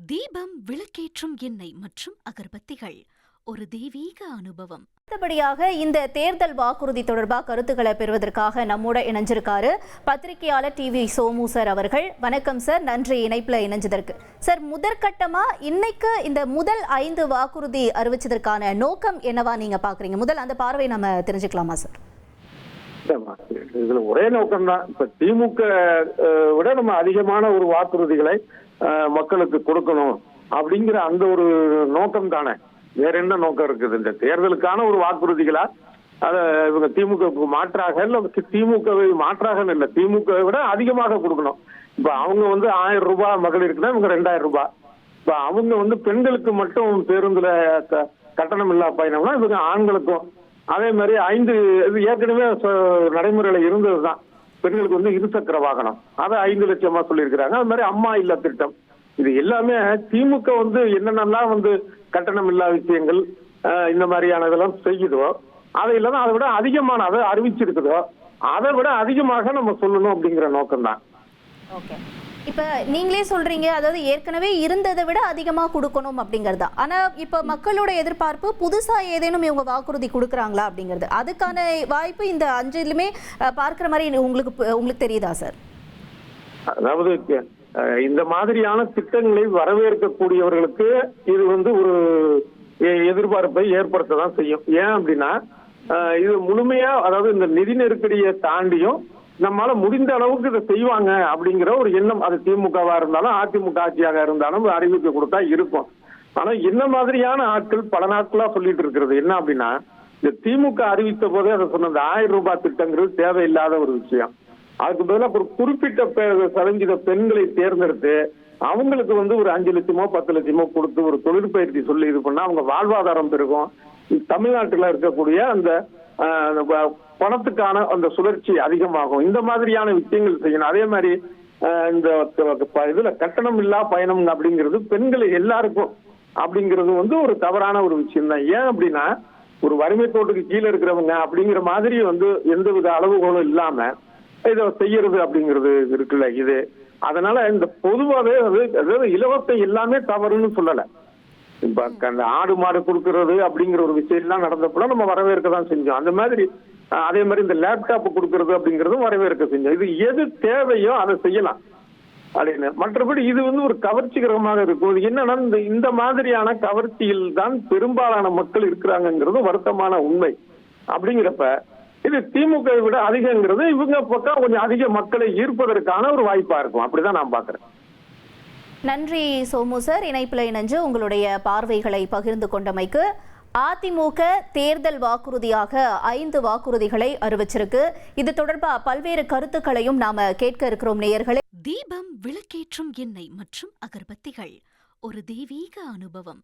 தீபம் விளக்கேற்றும் எண்ணெய் மற்றும் அகர்பத்திகள் ஒரு தெய்வீக அனுபவம். அடுத்தபடியாக இந்த தேர்தல் வாக்குறுதி தொடர்பாக கருத்துக்களை பெறுவதற்காக நம்மோட இணைஞ்சிருக்காரு பத்திரிகையாளர் டிவி சோமு சார் அவர்கள். வணக்கம் சார், நன்றி இணைப்புல இணைஞ்சதற்கு. சார், முதற்கட்டமா இன்னைக்கு இந்த முதல் 5 வாக்குறுதி அறிவிச்சதற்கான நோக்கம் என்னவா நீங்க பாக்குறீங்க? முதல் அந்த பார்வை நம்ம தெரிஞ்சுக்கலாமா சார்? இதுல ஒரே நோக்கம் தான். இப்ப திமுக விட நம்ம அதிகமான ஒரு வாக்குறுதிகளை மக்களுக்கு கொடுக்கணும் அப்படிங்கிற அந்த ஒரு நோக்கம் தானே. வேற என்ன நோக்கம் இருக்குது? இந்த தேர்தலுக்கான ஒரு வாக்குறுதிகளா அத இவங்க திமுகவுக்கு மாற்றாக இல்ல, திமுகவை மாற்றாக இல்ல, திமுக விட அதிகமாக கொடுக்கணும். இப்ப அவங்க 1000 ரூபாய் மகளிருக்குன்னா இவங்க 2000 ரூபாய். இப்ப அவங்க பெண்களுக்கு மட்டும் பேருந்துல கட்டணம் இல்லா பயணம்னா இவங்க ஆண்களுக்கும் அதே மாதிரி 5 ஏற்கனவே நடைமுறையில இருந்ததுதான். பெண்களுக்கு இருசக்கர வாகனம் அதை 5 லட்சமா சொல்லியிருக்கிறாங்க. அது மாதிரி அம்மா இல்ல திட்டம். இது எல்லாமே திமுக என்னென்னலாம் கட்டணம் இல்லா விஷயங்கள் இந்த மாதிரியான இதெல்லாம் செய்யுதோ அதையெல்லாம் அதை விட அதிகமான அதை அறிவிச்சிருக்குதோ அதை விட அதிகமாக நம்ம சொல்லணும் அப்படிங்கிற நோக்கம் தான். ஓகே, இப்ப நீங்களே சொல்றீங்க, அதாவது ஏற்கனவே இருந்ததை விட அதிகமா கொடுக்கணும் அப்படிங்கறதா. ஆனா இப்ப மக்களோட எதிர்பார்ப்பு புதுசா ஏதேனும் இவங்க வாக்குறுதி கொடுக்கறாங்களா அப்படிங்கிறது. அதுக்கான வாய்ப்பு இந்த 5லுமே பார்க்கிற மாதிரி உங்களுக்கு தெரியுதா சார்? அதாவது இந்த மாதிரியான திட்டங்களை வரவேற்கக்கூடியவர்களுக்கு இது ஒரு எதிர்பார்ப்பை ஏற்படுத்ததான் செய்யும். ஏன் அப்படின்னா இது முழுமையா, அதாவது இந்த நிதி நெருக்கடியை தாண்டியும் நம்மளால முடிந்த அளவுக்கு இதை செய்வாங்க அப்படிங்கிற ஒரு எண்ணம், அது திமுகவா இருந்தாலும் அதிமுக ஆட்சியாக இருந்தாலும் அறிவிக்க கொடுத்தா இருக்கும். ஆனா என்ன மாதிரியான ஆட்கள் பல நாட்களா சொல்லிட்டு இருக்கிறது என்ன அப்படின்னா, இந்த திமுக அறிவித்த போதே அதை சொன்ன 1000 ரூபாய் திட்டங்கிறது தேவையில்லாத ஒரு விஷயம். அதுக்கு பதிலாக ஒரு குறிப்பிட்ட சதவீத பெண்களை தேர்ந்தெடுத்து அவங்களுக்கு ஒரு 5 லட்சமோ 10 லட்சமோ கொடுத்து ஒரு தொழிற்பயிற்சி சொல்லி இது பண்ணா அவங்க வாழ்வாதாரம் பெருகும். தமிழ்நாட்டில் இருக்கக்கூடிய அந்த பணத்துக்கான அந்த சுழற்சி அதிகமாகும். இந்த மாதிரியான விஷயங்கள் செய்யணும். அதே மாதிரி இந்த இதுல கட்டணம் இல்லா பயணம் அப்படிங்கிறது பெண்கள் எல்லாருக்கும் அப்படிங்கிறது ஒரு தவறான ஒரு விஷயம் தான். ஏன் அப்படின்னா, ஒரு வறுமை கோட்டுக்கு கீழே இருக்கிறவங்க அப்படிங்கிற மாதிரி எந்தவித அளவுகோலும் இல்லாம இதை செய்யறது அப்படிங்கிறது இருக்குல்ல இது. அதனால இந்த பொதுவாகவே அதாவது இலவசம் எல்லாமே தவறுன்னு சொல்லல. இப்ப அந்த ஆடு மாடு கொடுக்கறது அப்படிங்கிற ஒரு விஷயம் எல்லாம் நடந்தப்பட நம்ம வரவேற்க தான் செஞ்சோம். அந்த மாதிரி அதே மாதிரி இந்த லேப்டாப் கொடுக்கறது அப்படிங்கறதும் வரவேற்க செஞ்சோம். இது எது தேவையோ அதை செய்யலாம் அப்படின்னு. மற்றபடி இது ஒரு கவர்ச்சிகரமாக இருக்கும். என்னன்னா இந்த மாதிரியான கவர்ச்சியில் தான் பெரும்பாலான மக்கள் இருக்கிறாங்கிறது வருத்தமான உண்மை. அப்படிங்கிறப்ப இது திமுக விட அதிகங்கிறது இவங்க பக்கம் கொஞ்சம் அதிக மக்களை ஈர்ப்பதற்கான ஒரு வாய்ப்பா இருக்கும். அப்படிதான் நான் பாக்குறேன். நன்றி சோமு சார், இணைப்புல இணைஞ்சு உங்களுடைய பார்வைகளை பகிர்ந்து கொண்டமைக்கு. அதிமுக தேர்தல் வாக்குறுதியாக 5 வாக்குறுதிகளை அறிவிச்சிருக்கு. இது தொடர்பா பல்வேறு கருத்துக்களையும் நாம கேட்க இருக்கிறோம் நேயர்களே. தீபம் விளக்கேற்றும் எண்ணெய் மற்றும் அகர்பத்திகள் ஒரு தெய்வீக அனுபவம்.